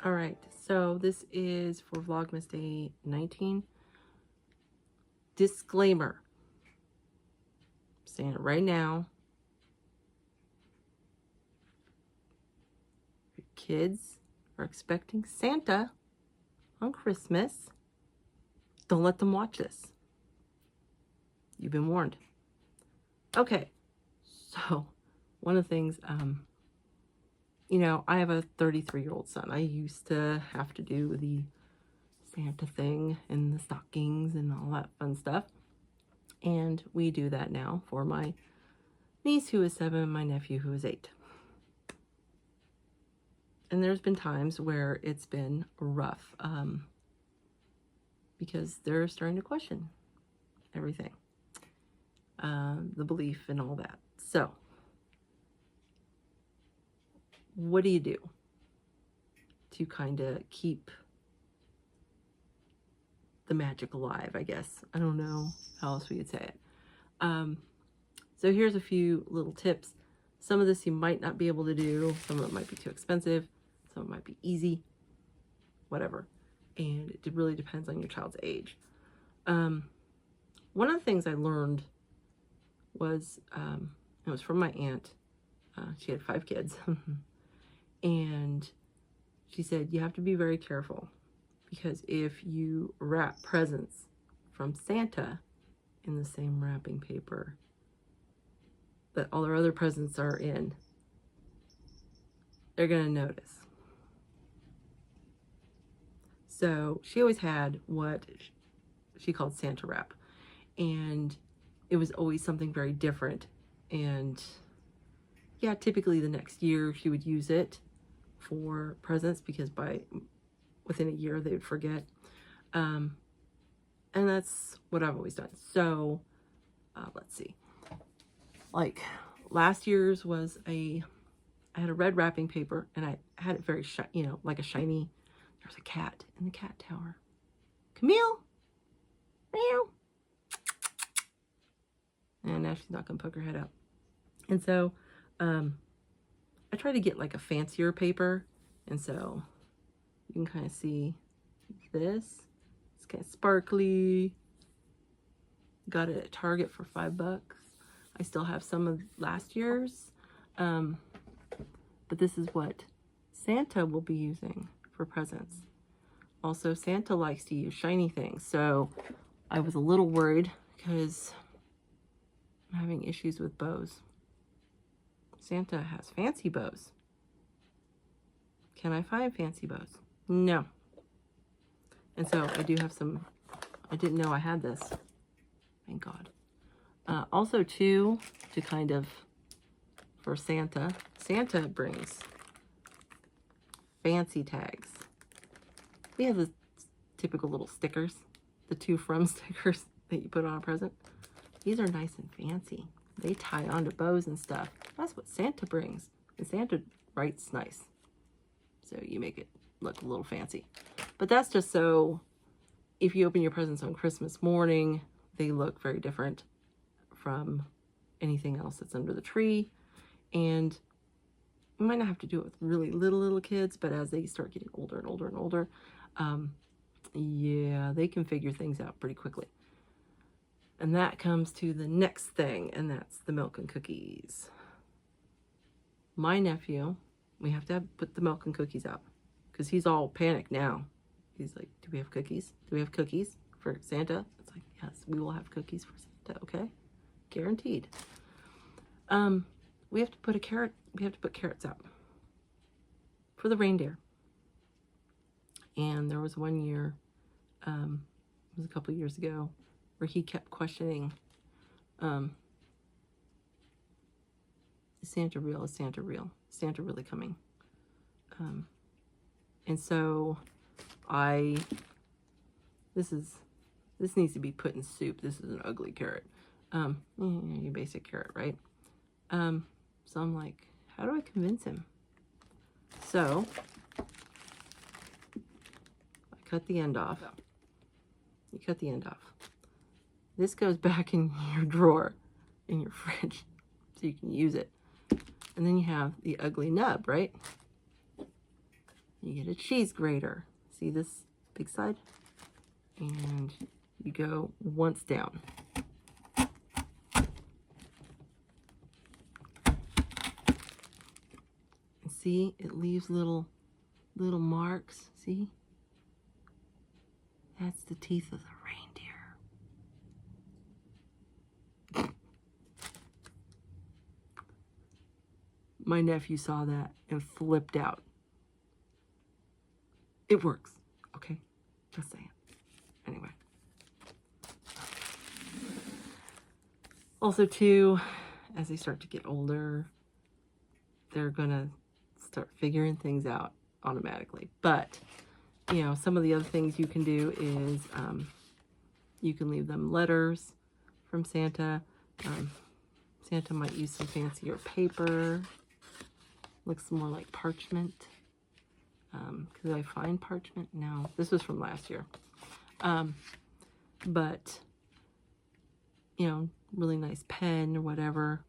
All right, so this is for Vlogmas Day 19. Disclaimer. I'm saying it right now. If your kids are expecting Santa on Christmas, don't let them watch this. You've been warned. Okay, so one of the things, you know, I have a 33-year-old son. I used to have to do the Santa thing and the stockings and all that fun stuff. And we do that now for my niece who is 7 and my nephew who is 8. And there's been times where it's been rough because they're starting to question everything, the belief and all that. So what do you do to kind of keep the magic alive, I guess? I don't know how else we could say it. So here's a few little tips. Some of this you might not be able to do. Some of it might be too expensive. Some of it might be easy. Whatever. And it really depends on your child's age. One of the things I learned was, it was from my aunt. She had 5 kids. And she said, you have to be very careful, because if you wrap presents from Santa in the same wrapping paper that all their other presents are in, they're going to notice. So she always had what she called Santa wrap, and it was always something very different. And yeah, typically the next year she would use it for presents, because within a year they would forget. And that's what I've always done. So let's see, like last year's was I had a red wrapping paper, and I had it very shiny, you know, like a shiny. There's a cat in the cat tower. Camille, meow. And now she's not gonna poke her head out. And so I try to get like a fancier paper, and so you can kind of see this. It's kind of sparkly. Got it at Target for $5. I still have some of last year's, but this is what Santa will be using for presents. Also, Santa likes to use shiny things, so I was a little worried because I'm having issues with bows. Santa has fancy bows. Can I find fancy bows? No. And so I do have some. I didn't know I had this. Thank God. Also, too, to kind of, for Santa brings fancy tags. We have the typical little stickers, the to from stickers that you put on a present. These are nice and fancy. They tie onto bows and stuff. That's what Santa brings. And Santa writes nice, so you make it look a little fancy. But that's just so if you open your presents on Christmas morning, they look very different from anything else that's under the tree. And you might not have to do it with really little kids, but as they start getting older and older and older, yeah, they can figure things out pretty quickly. And that comes to the next thing, and that's the milk and cookies. My nephew, we have to put the milk and cookies out because he's all panicked now. He's like, do we have cookies? Do we have cookies for Santa? It's like, yes, we will have cookies for Santa, okay? Guaranteed. We have to put carrots out for the reindeer. And there was one year, it was a couple years ago, where he kept questioning, is Santa real? Is Santa real? Is Santa really coming? And so this needs to be put in soup. This is an ugly carrot. Your basic carrot, right? So I'm like, how do I convince him? So I cut the end off. You cut the end off. This goes back in your drawer in your fridge so you can use it. And then you have the ugly nub, right? You get a cheese grater. See this big side? And you go once down. And see, it leaves little marks. See? That's the teeth of the reindeer. My nephew saw that and flipped out. It works, okay? Just saying. Anyway. Also, too, as they start to get older, they're gonna start figuring things out automatically. But, you know, some of the other things you can do is you can leave them letters from Santa. Santa might use some fancier paper. Looks more like parchment. Could I find parchment? No, this was from last year. But, you know, really nice pen or whatever.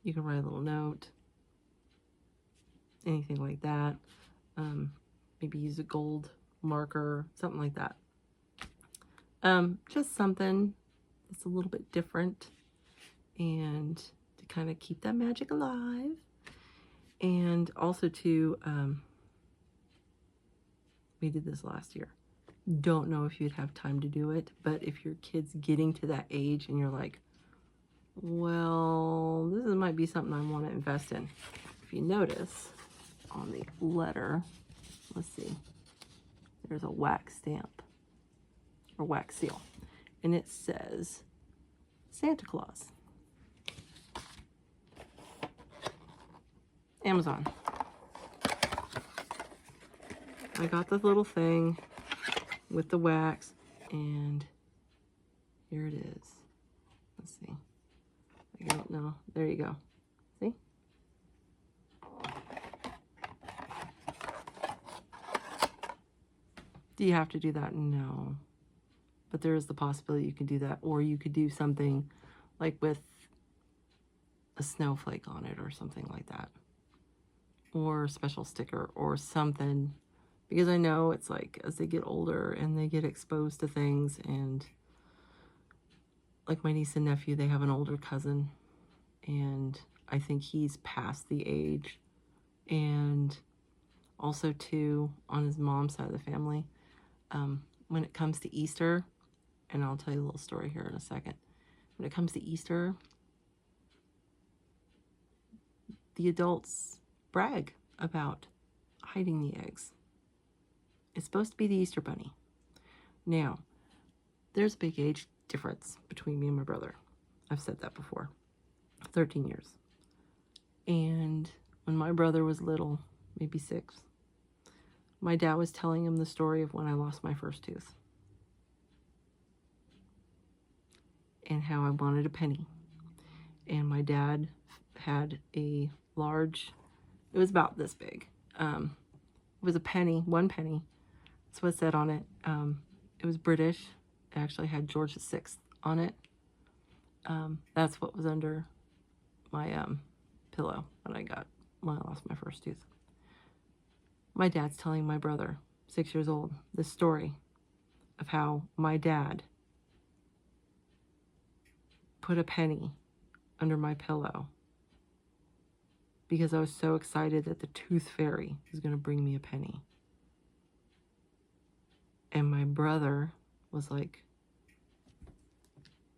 You can write a little note. Anything like that. Maybe use a gold marker, something like that. Just something that's a little bit different and to kind of keep that magic alive. And also to, we did this last year. Don't know if you'd have time to do it, but if your kid's getting to that age and you're like, well, this might be something I want to invest in. If you notice on the letter, let's see, there's a wax stamp or wax seal, and it says Santa Claus. Amazon. I got the little thing with the wax, and here it is. Let's see. I don't know. There you go. See? Do you have to do that? No. But there is the possibility you can do that, or you could do something like with a snowflake on it or something like that. Or a special sticker or something. Because I know it's like as they get older and they get exposed to things, and like my niece and nephew, they have an older cousin, and I think he's past the age. And also too, on his mom's side of the family, when it comes to Easter, and I'll tell you a little story here in a second. When it comes to Easter, the adults brag about hiding the eggs. It's supposed to be the Easter bunny. Now, there's a big age difference between me and my brother. I've said that before. 13 years. And when my brother was little, maybe 6, my dad was telling him the story of when I lost my first tooth. And how I wanted a penny. And my dad had a large, it was about this big. It was a penny, 1 penny. That's what it said on it. It was British. It actually had George VI on it. That's what was under my pillow when I lost my first tooth. My dad's telling my brother, 6 years old, this story of how my dad put a penny under my pillow because I was so excited that the tooth fairy was going to bring me a penny. And my brother was like,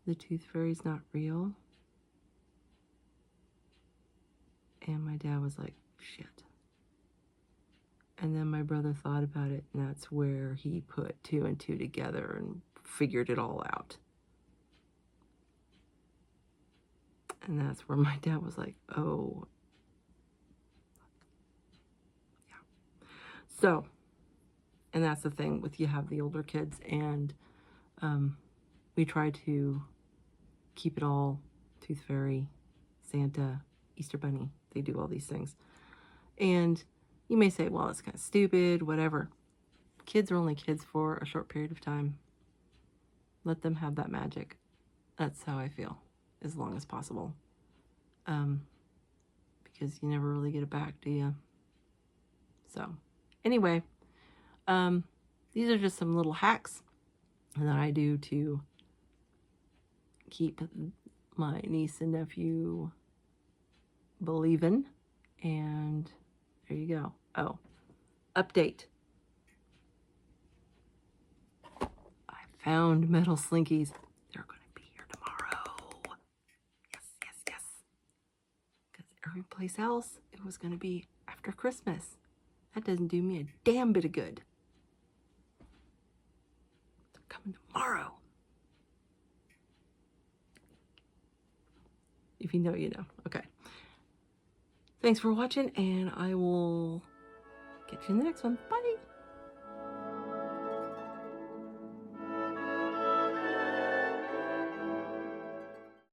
the tooth fairy's not real. And my dad was like, shit. And then my brother thought about it, and that's where he put 2 and 2 together and figured it all out. And that's where my dad was like, oh. Yeah. So, and that's the thing with you have the older kids, and we try to keep it all Tooth Fairy, Santa, Easter Bunny. They do all these things. And you may say, well, it's kind of stupid, whatever. Kids are only kids for a short period of time. Let them have that magic. That's how I feel, as long as possible. Because you never really get it back, do you? So, anyway, These are just some little hacks that I do to keep my niece and nephew believin'. And there you go. Oh, update. I found metal slinkies. They're going to be here tomorrow. Yes, yes, yes. Because every place else, it was going to be after Christmas. That doesn't do me a damn bit of good. They're coming tomorrow. If you know, you know. Okay. Thanks for watching, and I will catch you in the next one. Bye.